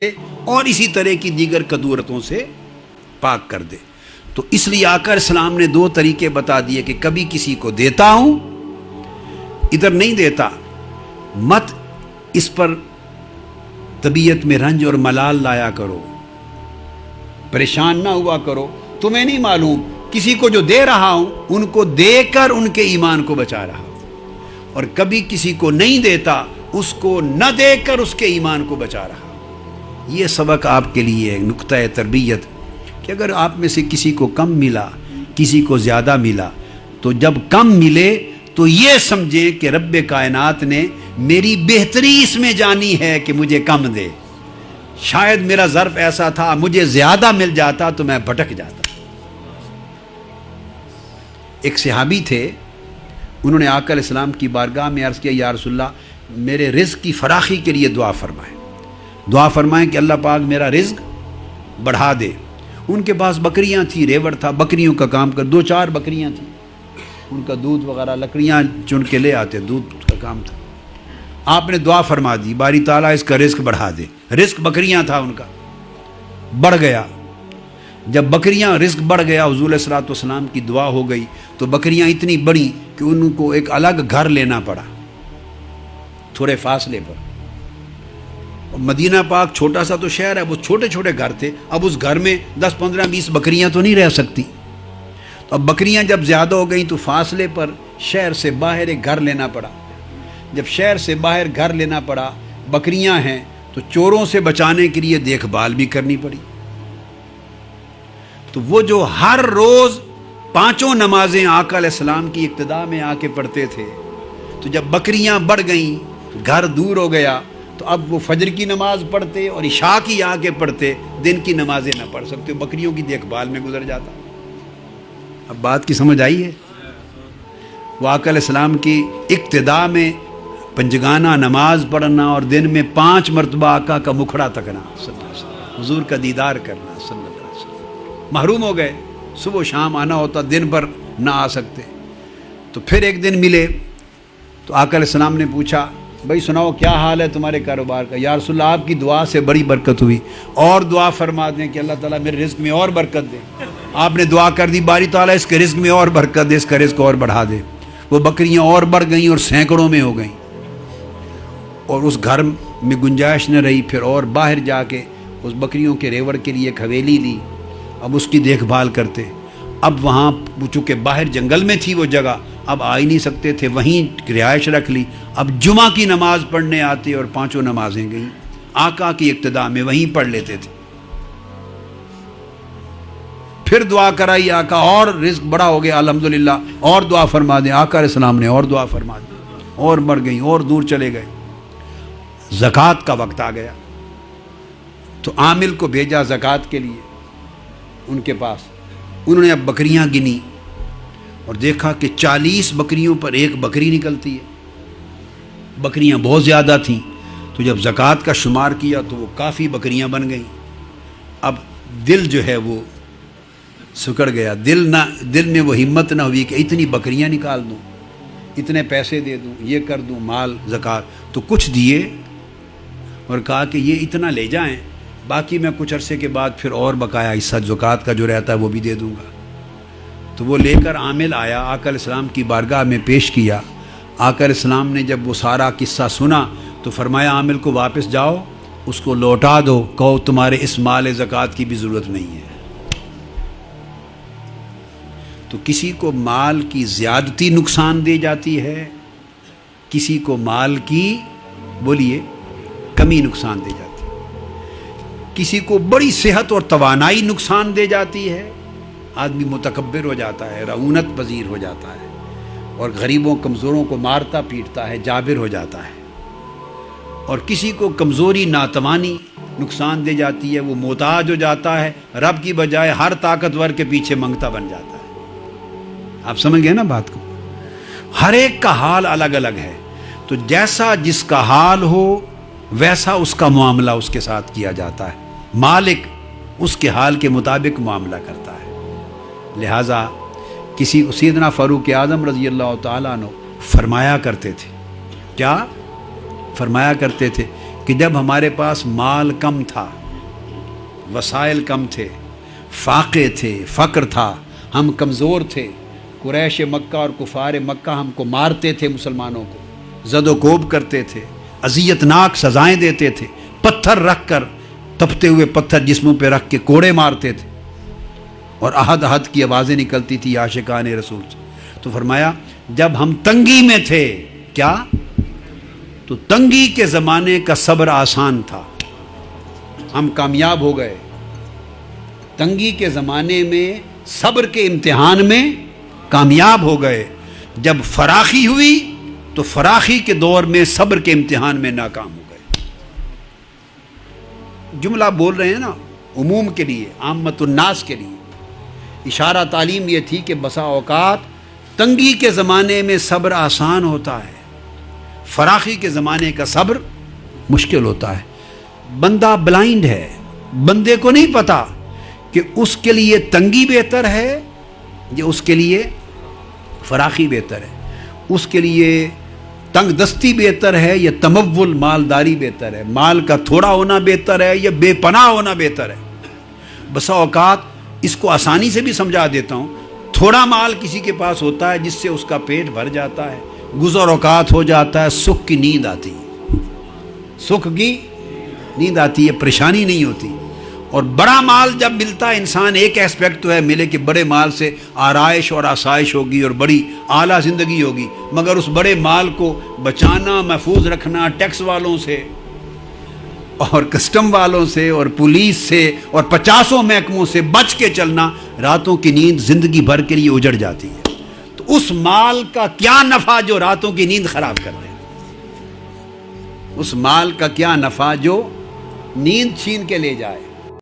اور اسی طرح کی دیگر کدورتوں سے پاک کر دے۔ تو اس لیے آقا اسلام نے دو طریقے بتا دیے کہ کبھی کسی کو دیتا ہوں، ادھر نہیں دیتا، مت اس پر طبیعت میں رنج اور ملال لایا کرو، پریشان نہ ہوا کرو، تمہیں نہیں معلوم کسی کو جو دے رہا ہوں ان کو دے کر ان کے ایمان کو بچا رہا ہوں، اور کبھی کسی کو نہیں دیتا اس کو نہ دے کر اس کے ایمان کو بچا رہا ہوں۔ یہ سبق آپ کے لیے نقطہ تربیت کہ اگر آپ میں سے کسی کو کم ملا، کسی کو زیادہ ملا، تو جب کم ملے تو یہ سمجھیں کہ رب کائنات نے میری بہتری اس میں جانی ہے کہ مجھے کم دے، شاید میرا ظرف ایسا تھا مجھے زیادہ مل جاتا تو میں بھٹک جاتا۔ ایک صحابی تھے، انہوں نے آقا علیہ السلام کی بارگاہ میں عرض کیا یا رسول اللہ میرے رزق کی فراخی کے لیے دعا فرمائیں، دعا فرمائیں کہ اللہ پاک میرا رزق بڑھا دے۔ ان کے پاس بکریاں تھیں، ریوڑ تھا، بکریوں کا کام کر، 2-4 بکریاں تھیں، ان کا دودھ وغیرہ لکڑیاں چن کے لے آتے، دودھ کا کام تھا۔ آپ نے دعا فرما دی باری تعالیٰ اس کا رزق بڑھا دے۔ رزق بکریاں تھا ان کا، بڑھ گیا۔ جب بکریاں رزق بڑھ گیا، حضور علیہ الصلوۃ والسلام کی دعا ہو گئی تو بکریاں اتنی بڑی کہ ان کو ایک الگ گھر لینا پڑا تھوڑے فاصلے پر۔ مدینہ پاک چھوٹا سا تو شہر ہے، وہ چھوٹے چھوٹے گھر تھے، اب اس گھر میں 10 15 20 بکریاں تو نہیں رہ سکتی، تو اب بکریاں جب زیادہ ہو گئیں تو فاصلے پر شہر سے باہر ایک گھر لینا پڑا۔ جب شہر سے باہر گھر لینا پڑا، بکریاں ہیں تو چوروں سے بچانے کے لیے دیکھ بھال بھی کرنی پڑی۔ تو وہ جو ہر روز 5 نمازیں آقا علیہ السلام کی اقتداء میں آ کے پڑھتے تھے، تو جب بکریاں بڑھ گئیں، گھر دور ہو گیا، تو اب وہ فجر کی نماز پڑھتے اور عشاء کی آ کے پڑھتے، دن کی نمازیں نہ پڑھ سکتے، بکریوں کی دیکھ بھال میں گزر جاتا۔ اب بات کی سمجھ آئی ہے؟ وہ آقا علیہ السلام کی اقتداء میں پنجگانہ نماز پڑھنا اور دن میں 5 مرتبہ آقا کا مکھڑا تکنا، صلی اللہ علیہ وسلم، حضور کا دیدار کرنا، صلی اللہ علیہ وسلم، محروم ہو گئے۔ صبح و شام آنا ہوتا، دن بھر نہ آ سکتے۔ تو پھر ایک دن ملے تو آقا علیہ السلام نے پوچھا بھائی سناؤ کیا حال ہے تمہارے کاروبار کا؟ یا رسول اللہ آپ کی دعا سے بڑی برکت ہوئی، اور دعا فرما دیں کہ اللہ تعالیٰ میرے رزق میں اور برکت دے۔ آپ نے دعا کر دی باری تعالیٰ اس کے رزق میں اور برکت دے، اس کا رزق اور بڑھا دے۔ وہ بکریاں اور بڑھ گئیں اور سینکڑوں میں ہو گئیں، اور اس گھر میں گنجائش نہ رہی، پھر اور باہر جا کے اس بکریوں کے ریوڑ کے لیے ایک حویلی لی، اب اس کی دیکھ بھال کرتے۔ اب وہاں چونکہ باہر جنگل میں تھی وہ جگہ، اب آ ہی نہیں سکتے تھے، وہیں رہائش رکھ لی۔ اب جمعہ کی نماز پڑھنے آتے اور 5 نمازیں گئیں، آقا کی اقتداء میں وہیں پڑھ لیتے تھے۔ پھر دعا کرائی آقا اور رزق بڑا ہو گیا الحمدللہ، اور دعا فرما دیں۔ آقا علیہ السلام نے اور دعا فرما دی، اور بڑھ گئیں اور دور چلے گئے۔ زکوٰۃ کا وقت آ گیا تو عامل کو بھیجا زکوٰۃ کے لیے ان کے پاس۔ انہوں نے اب بکریاں گنی اور دیکھا کہ 40 بکریوں پر ایک بکری نکلتی ہے، بکریاں بہت زیادہ تھیں۔ تو جب زکوٰۃ کا شمار کیا تو وہ کافی بکریاں بن گئیں۔ اب دل جو ہے وہ سکڑ گیا، دل میں وہ ہمت نہ ہوئی کہ اتنی بکریاں نکال دوں، اتنے پیسے دے دوں، یہ کر دوں، مال زکوٰۃ۔ تو کچھ دیے اور کہا کہ یہ اتنا لے جائیں، باقی میں کچھ عرصے کے بعد پھر اور بقایا حصہ زکوٰۃ کا جو رہتا ہے وہ بھی دے دوں گا۔ تو وہ لے کر عامل آیا، آقا علیہ السلام کی بارگاہ میں پیش کیا۔ آقا علیہ السلام نے جب وہ سارا قصہ سنا تو فرمایا عامل کو واپس جاؤ، اس کو لوٹا دو، کہو تمہارے اس مال زکوٰۃ کی بھی ضرورت نہیں ہے۔ تو کسی کو مال کی زیادتی نقصان دے جاتی ہے، کسی کو مال کی بولیے کمی نقصان دے جاتی ہے، کسی کو بڑی صحت اور توانائی نقصان دے جاتی ہے، آدمی متکبر ہو جاتا ہے، رعونت پذیر ہو جاتا ہے، اور غریبوں کمزوروں کو مارتا پیٹتا ہے، جابر ہو جاتا ہے۔ اور کسی کو کمزوری ناتوانی نقصان دے جاتی ہے، وہ محتاج ہو جاتا ہے، رب کی بجائے ہر طاقتور کے پیچھے منگتا بن جاتا ہے۔ آپ سمجھ گئے نا بات کو؟ ہر ایک کا حال الگ الگ ہے، تو جیسا جس کا حال ہو ویسا اس کا معاملہ اس کے ساتھ کیا جاتا ہے، مالک اس کے حال کے مطابق معاملہ کرتا ہے۔ لہٰذا کسی سیدنا فاروق اعظم رضی اللہ تعالیٰ عنہ فرمایا کرتے تھے، کیا فرمایا کرتے تھے کہ جب ہمارے پاس مال کم تھا، وسائل کم تھے، فاقے تھے، فقر تھا، ہم کمزور تھے، قریش مکہ اور کفار مکہ ہم کو مارتے تھے، مسلمانوں کو زد و کوب کرتے تھے، اذیت ناک سزائیں دیتے تھے، پتھر رکھ کر، تپتے ہوئے پتھر جسموں پہ رکھ کے کوڑے مارتے تھے، اور احد احد کی آوازیں نکلتی تھی عاشقان رسول سے۔ تو فرمایا جب ہم تنگی میں تھے، کیا؟ تو تنگی کے زمانے کا صبر آسان تھا، ہم کامیاب ہو گئے۔ تنگی کے زمانے میں صبر کے امتحان میں کامیاب ہو گئے، جب فراخی ہوئی تو فراخی کے دور میں صبر کے امتحان میں ناکام ہو گئے۔ جملہ بول رہے ہیں نا عموم کے لیے، عامت الناس کے لیے، اشارہ تعلیم یہ تھی کہ بسا اوقات تنگی کے زمانے میں صبر آسان ہوتا ہے، فراخی کے زمانے کا صبر مشکل ہوتا ہے۔ بندہ بلائنڈ ہے، بندے کو نہیں پتا کہ اس کے لیے تنگی بہتر ہے یا اس کے لیے فراخی بہتر ہے، اس کے لیے تنگ دستی بہتر ہے یا تمول مالداری بہتر ہے، مال کا تھوڑا ہونا بہتر ہے یا بے پناہ ہونا بہتر ہے۔ بسا اوقات اس کو آسانی سے بھی سمجھا دیتا ہوں، تھوڑا مال کسی کے پاس ہوتا ہے جس سے اس کا پیٹ بھر جاتا ہے، گزر اوقات ہو جاتا ہے، سکھ کی نیند آتی ہے، سکھ کی نیند آتی ہے، پریشانی نہیں ہوتی۔ اور بڑا مال جب ملتا ہے انسان، ایک ایسپیکٹ تو ہے ملے کہ بڑے مال سے آرائش اور آسائش ہوگی اور بڑی اعلیٰ زندگی ہوگی، مگر اس بڑے مال کو بچانا، محفوظ رکھنا، ٹیکس والوں سے اور کسٹم والوں سے اور پولیس سے اور 50 محکموں سے بچ کے چلنا، راتوں کی نیند زندگی بھر کے لیے اجڑ جاتی ہے۔ تو اس مال کا کیا نفع جو راتوں کی نیند خراب کر دے، اس مال کا کیا نفع جو نیند چھین کے لے جائے۔